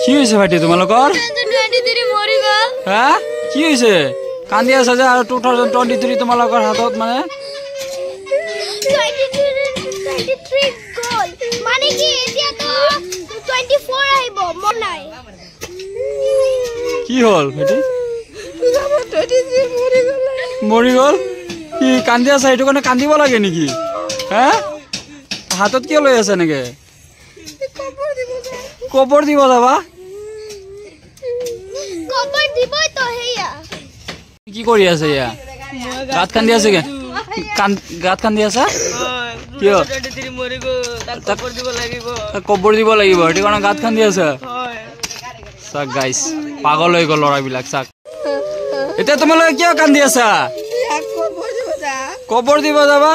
কি হৈছে ভাইটি তোমালোকৰ হা কি হৈছে কান্দি আছা যে আৰু 2023 তোমালোকৰ হাতত মানে 23 গল মানে কি এতিয়া তো 24 আহিব মন নাই কি হল ভাইটি মৰি গল কি কান্দি আছা এইটো কাৰণে কান্দিব লাগে নেকি হা হাতত কি লৈ আছে নেকি কবৰ দিব যাবা কবৰ দিব তো হেয়া কি কৰি আছে ইয়া গাত কান্দি আছে কে গাত কান্দি আছা কিয় 23 মৰি গো তাক কবৰ দিব লাগিব এইটো কাৰণে গাত কান্দি আছে চাক গাইস পাগল হৈ গল লৰাবিলাক চাক এতিয়া তোমালোকে কিয় কান্দি আছা কবৰ দিব যাবা